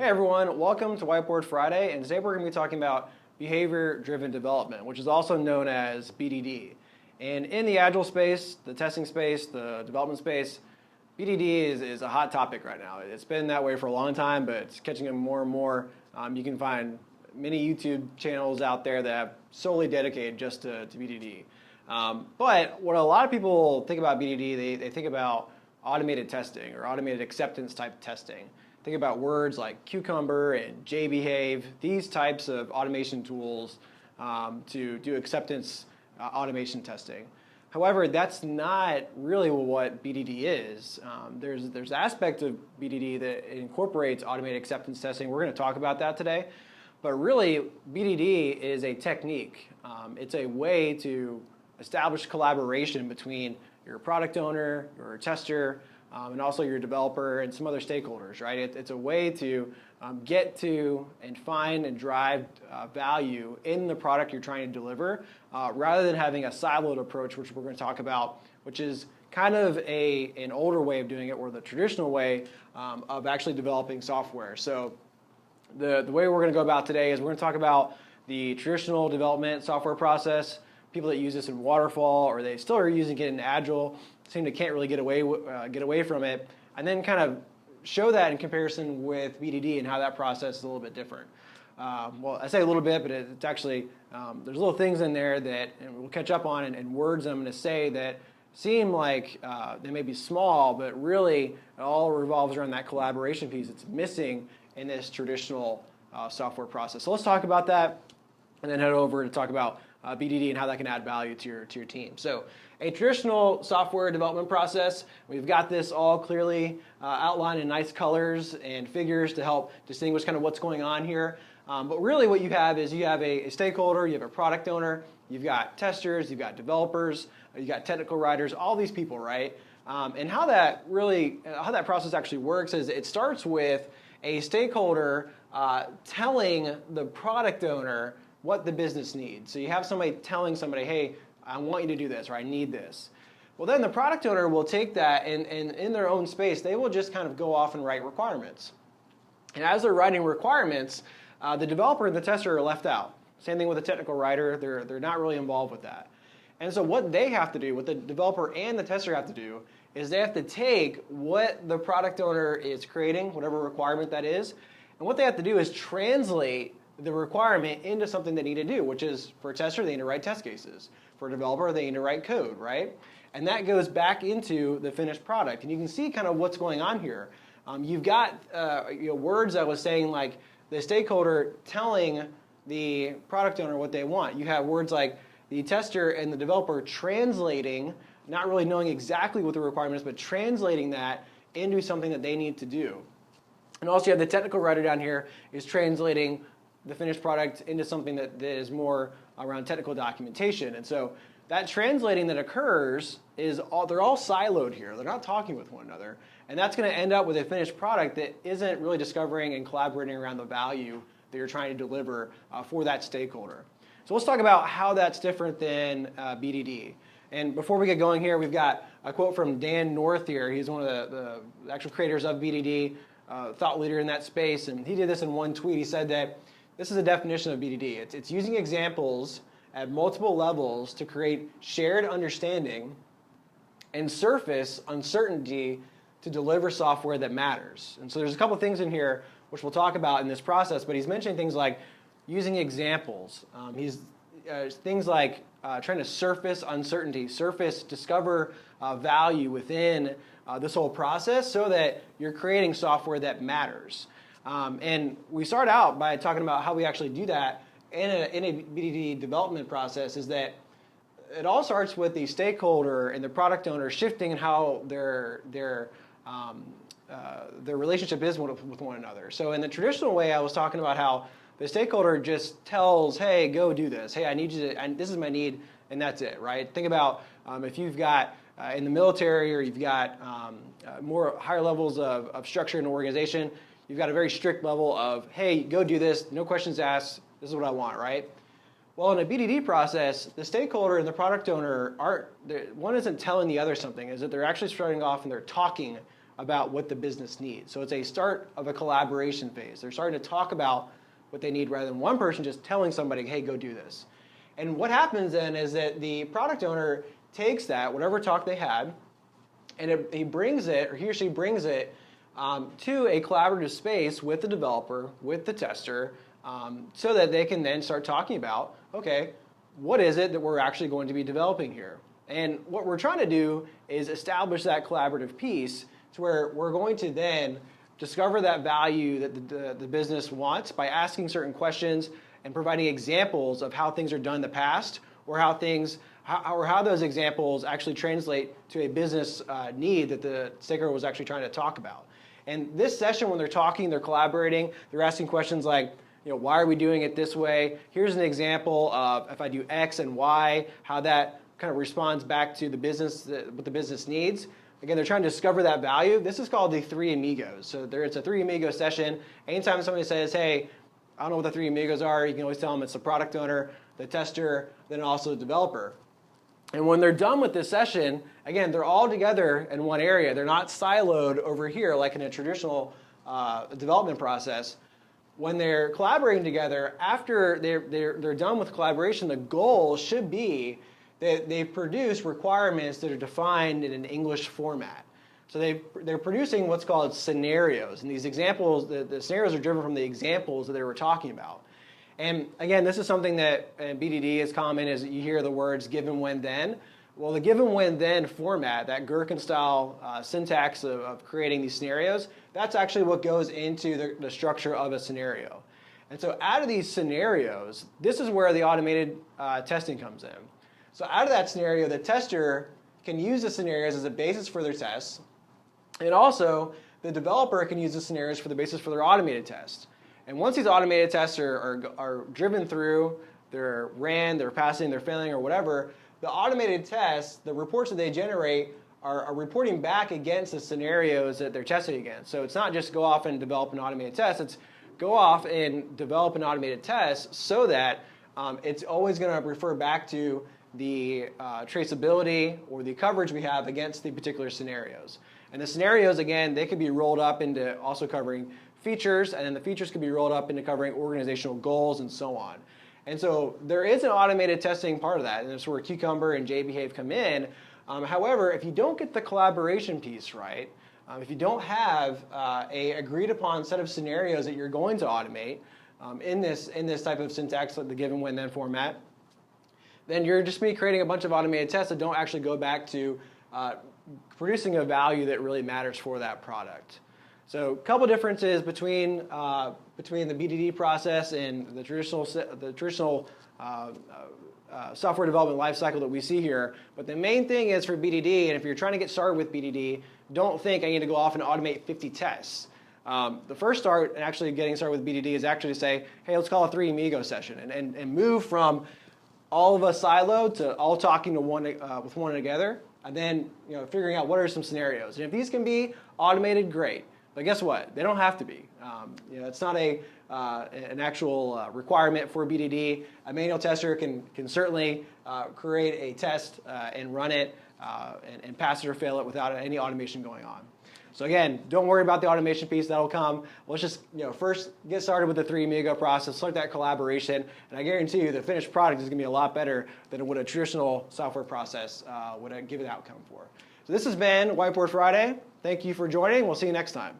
everyone, welcome to Whiteboard Friday, and today we're going to be talking about behavior-driven development, which is also known as BDD. And in the Agile space, the testing space, the development space, BDD is a hot topic right now. It's been that way for a long time, but it's catching on more and more. You can find many YouTube channels out there that have solely dedicated just to BDD. But what a lot of people think about BDD, they think about automated testing or automated acceptance type testing. Think about words like cucumber and JBehave, these types of automation tools to do acceptance automation testing. However, that's not really what BDD is. There's aspects of BDD that incorporates automated acceptance testing. We're going to talk about that today. But really, BDD is a technique. It's a way to establish collaboration between your product owner, your tester, and also your developer and some other stakeholders, right? It's a way to get to and find and drive value in the product you're trying to deliver rather than having a siloed approach, which we're going to talk about, which is kind of an older way of doing it, or the traditional way of actually developing software. So the way we're going to go about today is we're going to talk about the traditional development software process, people that use this in waterfall, or they still are using it in Agile, seem to can't really get away from it, and then kind of show that in comparison with BDD and how that process is a little bit different. Well, I say a little bit, but it's actually, there's little things in there that we'll catch up on and words I'm going to say that seem like they may be small, but really it all revolves around that collaboration piece that's missing in this traditional software process. So let's talk about that and then head over to talk about BDD and how that can add value to your team. So a traditional software development process, we've got this all clearly outlined in nice colors and figures to help distinguish kind of what's going on here. But really what you have is you have a stakeholder, you have a product owner, you've got testers, you've got developers, you've got technical writers, all these people, right? And how that process actually works is it starts with a stakeholder telling the product owner what the business needs. So you have somebody telling somebody, hey, I want you to do this, or I need this. Well, then the product owner will take that and in their own space, they will just kind of go off and write requirements. And as they're writing requirements, the developer and the tester are left out. Same thing with the technical writer, they're not really involved with that. And so what they have to do, what the developer and the tester have to do, is they have to take what the product owner is creating, whatever requirement that is, and what they have to do is translate the requirement into something they need to do, which is, for a tester, they need to write test cases. For a developer, they need to write code, right? And that goes back into the finished product. And you can see kind of what's going on here. You've got words I was saying, like the stakeholder telling the product owner what they want. You have words like the tester and the developer translating, not really knowing exactly what the requirement is, but translating that into something that they need to do. And also you have the technical writer down here is translating the finished product into something that is more around technical documentation. And so that translating that occurs they're all siloed here. They're not talking with one another. And that's going to end up with a finished product that isn't really discovering and collaborating around the value that you're trying to deliver for that stakeholder. So let's talk about how that's different than BDD. And before we get going here, we've got a quote from Dan North here. He's one of the actual creators of BDD, thought leader in that space. And he did this in one tweet. He said that this is a definition of BDD. It's using examples at multiple levels to create shared understanding and surface uncertainty to deliver software that matters. And so there's a couple things in here which we'll talk about in this process, but he's mentioning things like using examples. Things like trying to surface uncertainty, discover value within this whole process so that you're creating software that matters. And we start out by talking about how we actually do that in a BDD development process. Is that it all starts with the stakeholder and the product owner shifting in how their relationship is with one another. So in the traditional way, I was talking about how the stakeholder just tells, hey, go do this. Hey, I need you to, this is my need, and that's it, right? Think about if you've got in the military, or you've got more higher levels of structure and organization, you've got a very strict level of, hey, go do this, no questions asked, this is what I want, right? Well, in a BDD process, the stakeholder and the product owner one isn't telling the other something, is that they're actually starting off and they're talking about what the business needs. So it's a start of a collaboration phase. They're starting to talk about what they need rather than one person just telling somebody, hey, go do this. And what happens then is that the product owner takes that, whatever talk they had, and he brings it, or he or she brings it to a collaborative space with the developer, with the tester, so that they can then start talking about, okay, what is it that we're actually going to be developing here? And what we're trying to do is establish that collaborative piece to where we're going to then discover that value that the business wants by asking certain questions and providing examples of how things are done in the past, or how those examples actually translate to a business need that the stakeholder was actually trying to talk about. And this session, when they're talking, they're collaborating, they're asking questions like, why are we doing it this way? Here's an example of if I do X and Y, how that kind of responds back to the business, what the business needs. Again, they're trying to discover that value. This is called the Three Amigos. So it's a Three Amigos session. Anytime somebody says, hey, I don't know what the Three Amigos are, you can always tell them it's the product owner, the tester, then also the developer. And when they're done with this session, again, they're all together in one area. They're not siloed over here like in a traditional development process. When they're collaborating together, after they're done with collaboration, the goal should be that they produce requirements that are defined in an English format. So they're producing what's called scenarios. And these examples, the scenarios are driven from the examples that they were talking about. And again, this is something that in BDD is common, is you hear the words given, when, then. Well, the given, when, then format, that Gherkin-style syntax of creating these scenarios, that's actually what goes into the structure of a scenario. And so out of these scenarios, this is where the automated testing comes in. So out of that scenario, the tester can use the scenarios as a basis for their tests, and also the developer can use the scenarios for the basis for their automated tests. And once these automated tests are driven through, they're ran, they're passing, they're failing, or whatever, the automated tests, the reports that they generate, are reporting back against the scenarios that they're testing against. So it's not just go off and develop an automated test, it's go off and develop an automated test so that it's always going to refer back to the traceability or the coverage we have against the particular scenarios. And the scenarios, again, they could be rolled up into also covering features, and then the features could be rolled up into covering organizational goals and so on. And so there is an automated testing part of that, and that's where Cucumber and JBehave come in. However, if you don't get the collaboration piece right, if you don't have a agreed upon set of scenarios that you're going to automate in this type of syntax, like the given, when, then format, then you're just creating a bunch of automated tests that don't actually go back to producing a value that really matters for that product. So a couple differences between the BDD process and the traditional software development lifecycle that we see here. But the main thing is for BDD, and if you're trying to get started with BDD, don't think I need to go off and automate 50 tests. The first start in actually getting started with BDD is actually to say, hey, let's call a Three Amigos session and move from all of us siloed to all talking to with one together, and then figuring out what are some scenarios. And if these can be automated, great. But guess what? They don't have to be. It's not an actual requirement for BDD. A manual tester can certainly create a test and run it and pass it or fail it without any automation going on. So again, don't worry about the automation piece. That'll come. Let's just first get started with the Three Amigo process, start that collaboration, and I guarantee you the finished product is going to be a lot better than what a traditional software process would give an outcome for. So this has been Whiteboard Friday. Thank you for joining. We'll see you next time.